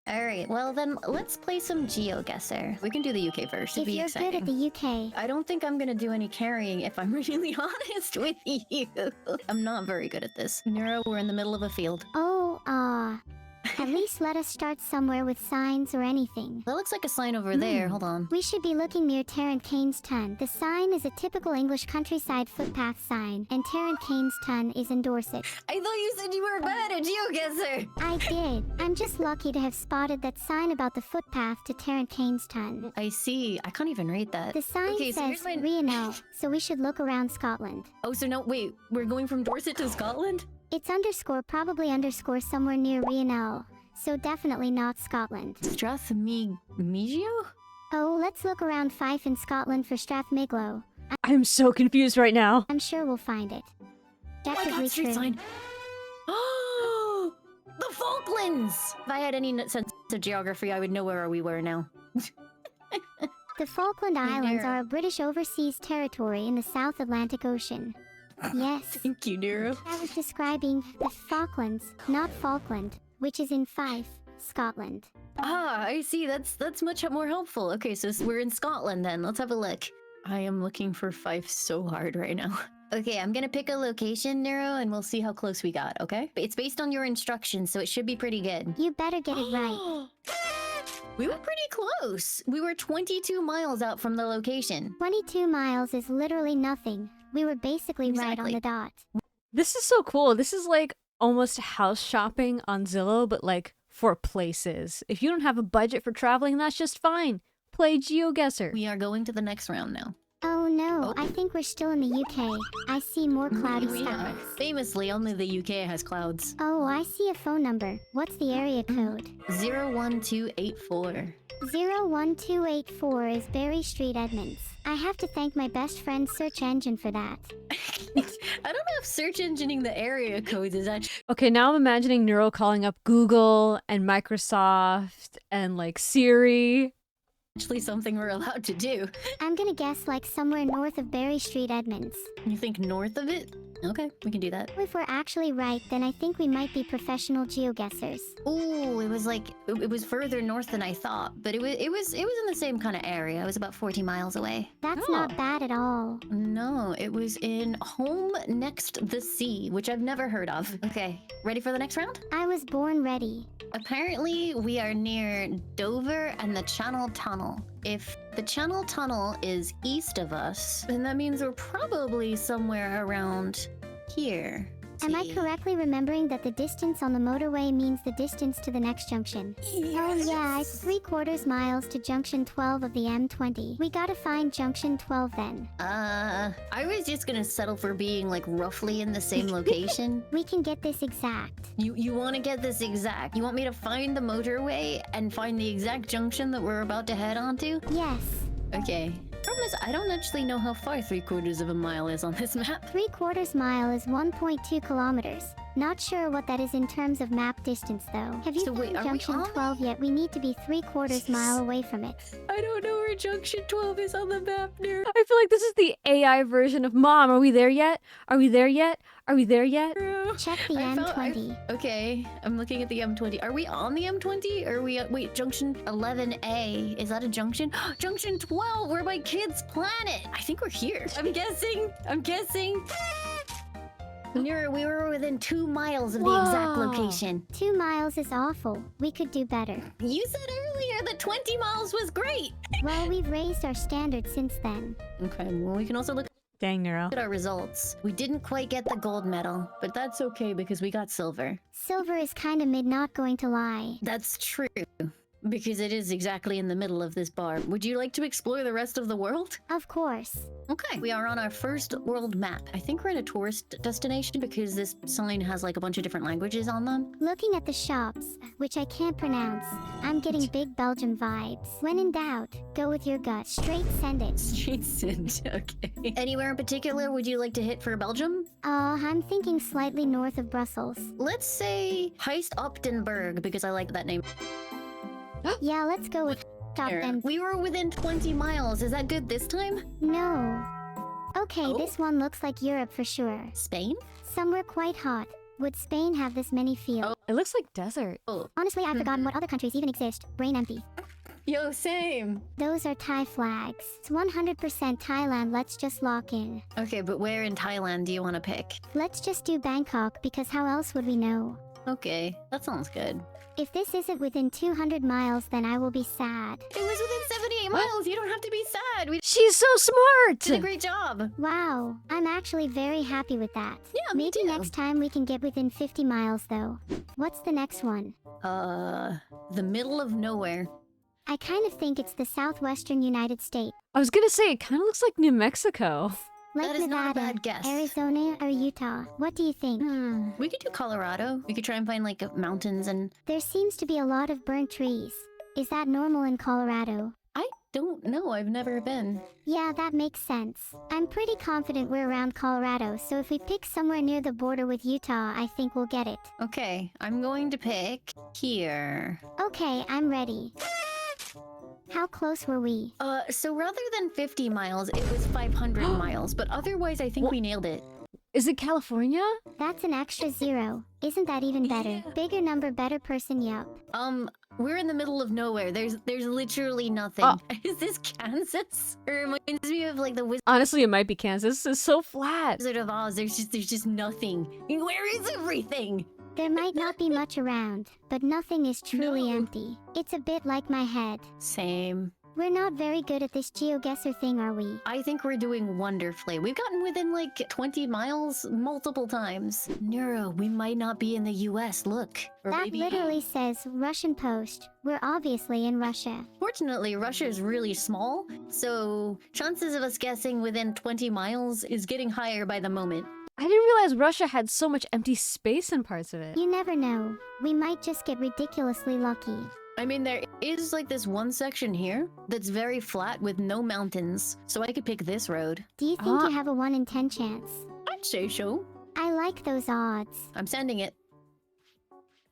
Alright, well then, let's play some Geoguessr. We can do the UK first, it'd If be you're exciting. good at the UK, I don't think I'm gonna do any carrying if I'm really honest with you. I'm not very good at this. Neuro, we're in the middle of a field. at least let us start somewhere with signs or anything. That looks like a sign over there, hold on. We should be looking near Tarrant Kane's Tun. The sign is a typical English countryside footpath sign, and Tarrant Kane's Tun is in Dorset. I thought you said you were bad at Geoguessr! I did. I'm just lucky to have spotted that sign about the footpath to Tarrant Kane's Tun. I see, I can't even read that. The sign Okay, so says here's my- Rhiannon, so we should look around Scotland. Oh, so no, wait, we're going from Dorset to Scotland? It's underscore, probably underscore somewhere near Rhiannon, so definitely not Scotland. Strathmigio? Oh, let's look around Fife in Scotland for Strathmiglo. I'm so confused right now. I'm sure we'll find it. Oh my god, street sign! Oh, the Falklands! If I had any sense of geography, I would know where we were now. The Falkland Islands Nero. are a British overseas territory in the South Atlantic Ocean. Yes, Thank you, Nero. I was describing the Falklands, not Falkland, which is in Fife, Scotland. Ah, I see. That's much more helpful. Okay, so we're in Scotland then. Let's have a look. I am looking for Fife so hard right now. Okay, I'm gonna pick a location, Nero, and we'll see how close we got, okay? It's based on your instructions, so it should be pretty good. You better get it right. We were pretty close. We were 22 miles out from the location. 22 miles is literally nothing. We were basically right on Exactly. the dot. This is so cool. This is like almost house shopping on Zillow, but like for places. If you don't have a budget for traveling, that's just fine. Play Geoguessr. We are going to the next round now. Oh no, Oh. I think we're still in the UK. I see more cloudy We are. skies. Famously, only the UK has clouds. Oh, I see a phone number. What's the area code? 01284. 01284 is Berry Street, Edmonds. I have to thank my best friend's search engine for that. I don't know if search engineering the area codes is Okay, now I'm imagining Neuro calling up Google and Microsoft and like Siri. actually something we're allowed to do. I'm gonna guess like somewhere north of Berry Street, Edmonds. You think north of it? Okay, we can do that. If we're actually right, then I think we might be professional geoguessers. Ooh, it was like it was further north than I thought, but it was in the same kind of area. It was about 40 miles away. That's Oh. not bad at all. No, it was in Home Next the Sea, which I've never heard of. Okay, ready for the next round? I was born ready. Apparently, we are near Dover and the Channel Tunnel. If the Channel Tunnel is east of us, then that means we're probably somewhere around here. Am I correctly remembering that the distance on the motorway means the distance to the next junction? Oh yeah, it's 3/4 miles to junction 12 of the M20. We gotta find junction 12 then. I was just gonna settle for being like roughly in the same location. We can get this exact. You want to get this exact? You want me to find the motorway and find the exact junction that we're about to head onto? Yes. Okay. Problem is, I don't actually know how far 3/4 of a mile is on this map. 3/4 mile is 1.2 kilometers. Not sure what that is in terms of map distance though. Have you So wait, found are we junction on 12 yet? We need to be 3/4 mile away from it. I don't know where junction 12 is on the map, nerd. I feel like this is the AI version of Mom. Are we there yet? Are we there yet? Are we there yet? Check the M20. Okay, I'm looking at the M20. Are we on the M20? Or are we wait, junction 11A? Is that a junction? Junction 12, we're by Kids Planet. I think we're here. I'm guessing. Near, we were within 2 miles of the exact Whoa. location. 2 miles is awful. We could do better. You said earlier that 20 miles was great. Well, we've raised our standards since then. Okay, well, we can also look Dang, Neuro. at our results. We didn't quite get the gold medal, but that's okay because we got silver. Silver is kinda mid, not going to lie. That's true, because it is exactly in the middle of this bar. Would you like to explore the rest of the world? Of course. Okay, we are on our first world map. I think we're in a tourist destination because this sign has like a bunch of different languages on them. Looking at the shops, which I can't pronounce, I'm getting big Belgium vibes. When in doubt, go with your gut. Straight send it. Streets, okay. Anywhere in particular would you like to hit for Belgium? I'm thinking slightly north of Brussels. Let's say Heist Optenberg because I like that name. Yeah, let's go with top and... We were within 20 miles. Is that good this time? No. Okay, Oh? this one looks like Europe for sure. Spain? Somewhere quite hot. Would Spain have this many fields? It looks like desert. Honestly, I've forgotten what other countries even exist. Brain empty. Yo, same. Those are Thai flags. It's 100% Thailand. Let's just lock in. Okay, but where in Thailand do you want to pick? Let's just do Bangkok because how else would we know? Okay, that sounds good. If this isn't within 200 miles, then I will be sad. It was within 78 miles. You don't have to be sad. We She's so smart! did a great job. Wow, I'm actually very happy with that. Yeah, me Maybe too. next time we can get within 50 miles though. What's the next one? The middle of nowhere. I kind of think it's the southwestern United States. I was gonna say, it kind of looks like New Mexico. Like That is not a Nevada, bad guess. Arizona, or Utah. What do you think? We could do Colorado. We could try and find like mountains and There seems to be a lot of burnt trees. Is that normal in Colorado? I don't know. I've never been. Yeah, that makes sense. I'm pretty confident we're around Colorado, so if we pick somewhere near the border with Utah, I think we'll get it. Okay, I'm going to pick here. Okay, I'm ready. How close were we? So rather than 50 miles, it was 500 miles, but otherwise I think we nailed it. Is it California? That's an extra 0. Isn't that even better? Bigger number, better person, yup. We're in the middle of nowhere. There's literally nothing. Is this Kansas? Or it reminds me of like the Honestly, it might be Kansas. It's so flat. Wizard of Oz. There's just nothing. Where is everything? There might not be much around, but nothing is truly No. empty. It's a bit like my head. Same. We're not very good at this Geoguessr thing, are we? I think we're doing wonderfully. We've gotten within like 20 miles multiple times. Neuro, we might not be in the US. Look. Or That maybe... literally says Russian post. We're obviously in Russia. Fortunately, Russia is really small, so chances of us guessing within 20 miles is getting higher by the moment. I didn't realize Russia had so much empty space in parts of it. You never know. We might just get ridiculously lucky. I mean, there is like this one section here that's very flat with no mountains, so I could pick this road. Do you think you have a 1 in 10 chance? I'd say so. I like those odds. I'm sending it.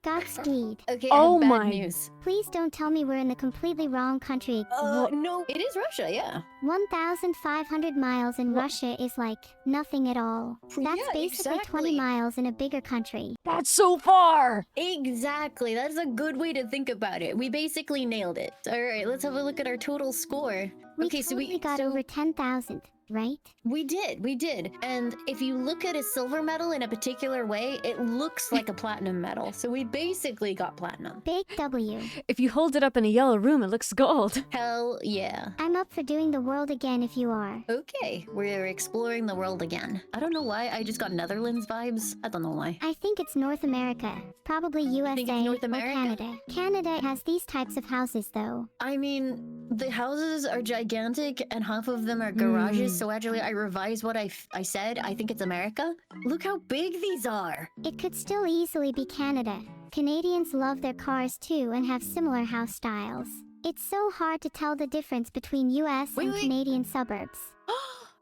Godspeed. Okay, Oh bad my- news. Please don't tell me we're in the completely wrong country. No, it is Russia, yeah. 1,500 miles in Russia is like nothing at all. That's Yeah, basically 20 exactly. miles in a bigger country. That's so far! Exactly, that's a good way to think about it. We basically nailed it. All right, let's have a look at our total score. We Okay, totally got over 10,000, right? We did. And if you look at a silver medal in a particular way, it looks like a platinum medal. So we basically got platinum. Big W. If you hold it up in a yellow room, it looks gold. Hell yeah. I'm up for doing the world again if you are. Okay, we're exploring the world again. I don't know why, I just got Netherlands vibes. I don't know why. I think it's North America. Probably USA think it's North or America? Canada. Canada has these types of houses though. I mean, the houses are gigantic and half of them are garages, so actually I revised what I said. I think it's America. Look how big these are. It could still easily be Canada. Canadians love their cars too and have similar house styles. It's so hard to tell the difference between US and Wait. Canadian suburbs.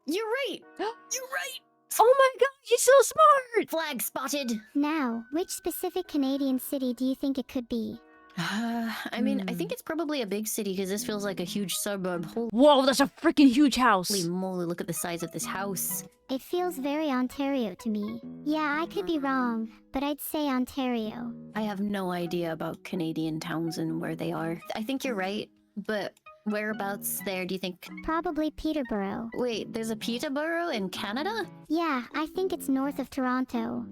You're right. You're right. Oh my god, you're so smart! Flag spotted. Now, which specific Canadian city do you think it could be? I mean, I think it's probably a big city because this feels like a huge suburb. Holy Whoa, that's a freaking huge house! moly, look at the size of this house. It feels very Ontario to me. Yeah, I could be wrong, but I'd say Ontario. I have no idea about Canadian towns and where they are. I think you're right, but whereabouts there do you think? Probably Peterborough. Wait, there's a Peterborough in Canada? Yeah, I think it's north of Toronto.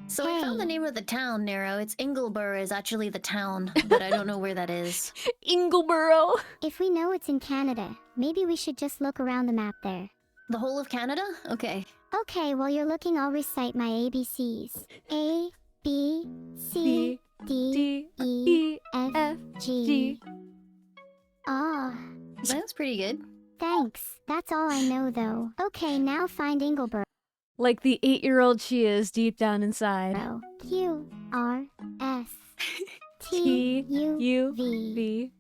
So I found the Hey. name of the town, Nero. It's Ingleborough is actually the town, but I don't know where that is. Ingleborough! If we know it's in Canada, maybe we should just look around the map there. The whole of Canada? Okay. Okay, while you're looking, I'll recite my ABCs. A, B, C, D, E, F, G. Ah, That was pretty good. thanks. That's all I know though. Okay, now find Ingleborough. Like the 8-year-old she is deep down inside. Q, R, S, T, T, U, U, V, V,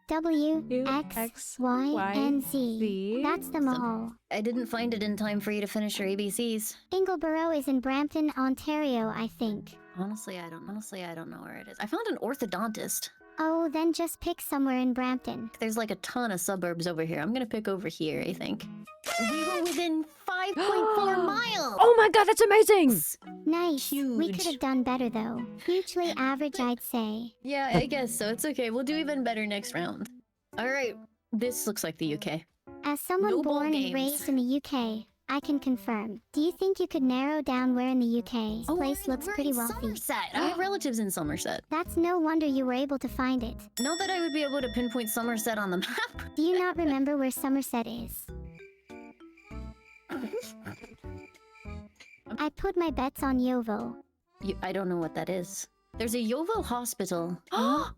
W, U, X, X, Y, Y, and Z. Z. That's them all. I didn't find it in time for you to finish your ABCs. Ingleborough is in Brampton, Ontario, I think. Honestly, I don't know where it is. I found an orthodontist. Oh, then just pick somewhere in Brampton. There's like a ton of suburbs over here. I'm gonna pick over here, I think. We were within 5.4 miles. Oh my god, that's amazing! Nice. We could Huge. have done better though. Hugely average, I'd say. Yeah, I guess so. It's okay. We'll do even better next round. All right. This looks like the UK. As someone No ball born and games. raised in the UK, I can confirm. Do you think you could narrow down where in the UK? This place looks we're pretty in wealthy. Somerset. I have relatives in Somerset. That's no wonder you were able to find it. Not that I would be able to pinpoint Somerset on the map. Do you not remember where Somerset is? I put my bets on Yeovil. I don't know what that is. There's a Yeovil hospital.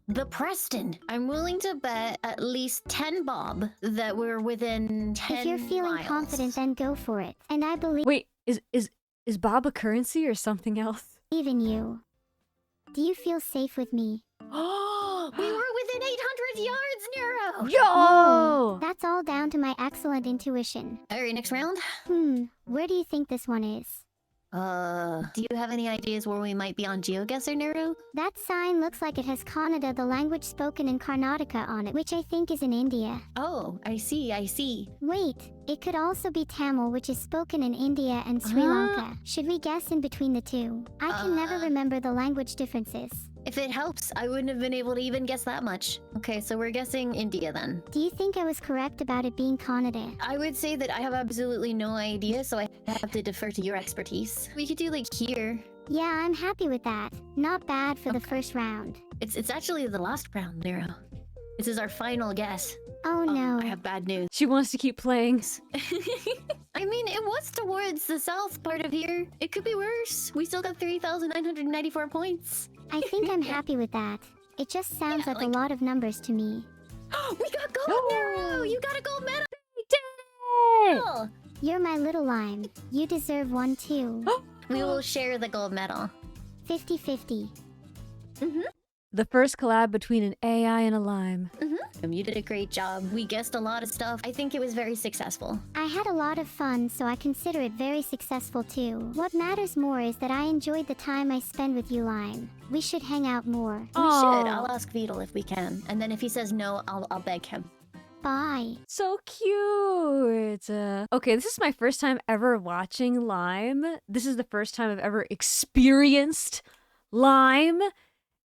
The Preston. I'm willing to bet at least 10 bob that we're within 10 If you're feeling miles. confident, then go for it. And I believe Wait, is Bob a currency or something else? in you. Do you feel safe with me? We were within 800 yards, Neuro! Yo! That's all down to my excellent intuition. Alright, next round. Where do you think this one is? Do you have any ideas where we might be on Geoguessr, Neuro? That sign looks like it has Kannada, the language spoken in Karnataka, on it, which I think is in India. Oh, I see. Wait, it could also be Tamil, which is spoken in India and Sri Lanka. Should we guess in between the two? I can never remember the language differences. If it helps, I wouldn't have been able to even guess that much. Okay, so we're guessing India then. Do you think I was correct about it being Kannada? I would say that I have absolutely no idea, so I have to defer to your expertise. We could do like here. Yeah, I'm happy with that. Not bad for the first round. It's actually the last round, Neuro. This is our final guess. Oh no. I have bad news. She wants to keep playing. I mean, it was towards the south part of here. It could be worse. We still got 3,994 points. I think I'm happy with that. It just sounds Yeah, like a like- lot of numbers to me. We got gold, Neuro! You got a gold medal! You're my little lime. You deserve one too. We will share the gold medal. 50-50. The first collab between an AI and a lime. You did a great job. We guessed a lot of stuff. I think it was very successful. I had a lot of fun, so I consider it very successful too. What matters more is that I enjoyed the time I spend with you, Lime. We should hang out more. We Aw. should. I'll ask Beetle if we can. And then if he says no, I'll beg him. Bye. So cute. Okay, this is my first time ever watching Lime. This is the first time I've ever experienced Lime.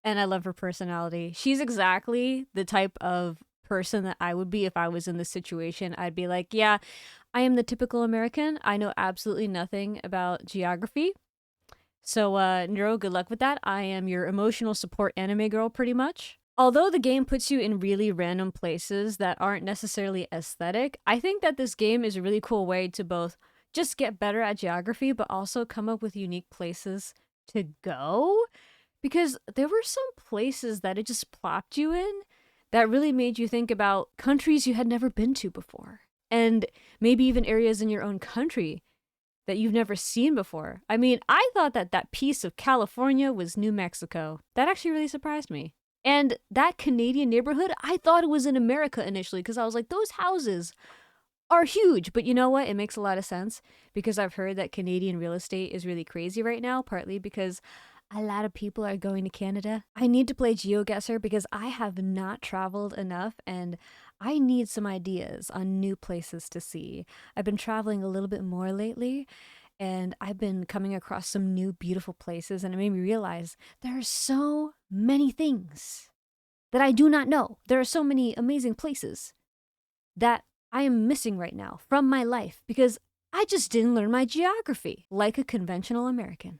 And I love her personality. She's exactly the type of person that I would be if I was in this situation. I'd be like, yeah, I am the typical American. I know absolutely nothing about geography. So, Neuro, good luck with that. I am your emotional support anime girl, pretty much. Although the game puts you in really random places that aren't necessarily aesthetic, I think that this game is a really cool way to both just get better at geography, but also come up with unique places to go. Because there were some places that it just plopped you in that really made you think about countries you had never been to before. And maybe even areas in your own country that you've never seen before. I mean, I thought that that piece of California was New Mexico. That actually really surprised me. And that Canadian neighborhood, I thought it was in America initially because I was like, those houses are huge. But you know what? It makes a lot of sense because I've heard that Canadian real estate is really crazy right now, partly because a lot of people are going to Canada. I need to play Geoguessr because I have not traveled enough and I need some ideas on new places to see. I've been traveling a little bit more lately and I've been coming across some new beautiful places and it made me realize there are so many things that I do not know. There are so many amazing places that I am missing right now from my life because I just didn't learn my geography like a conventional American.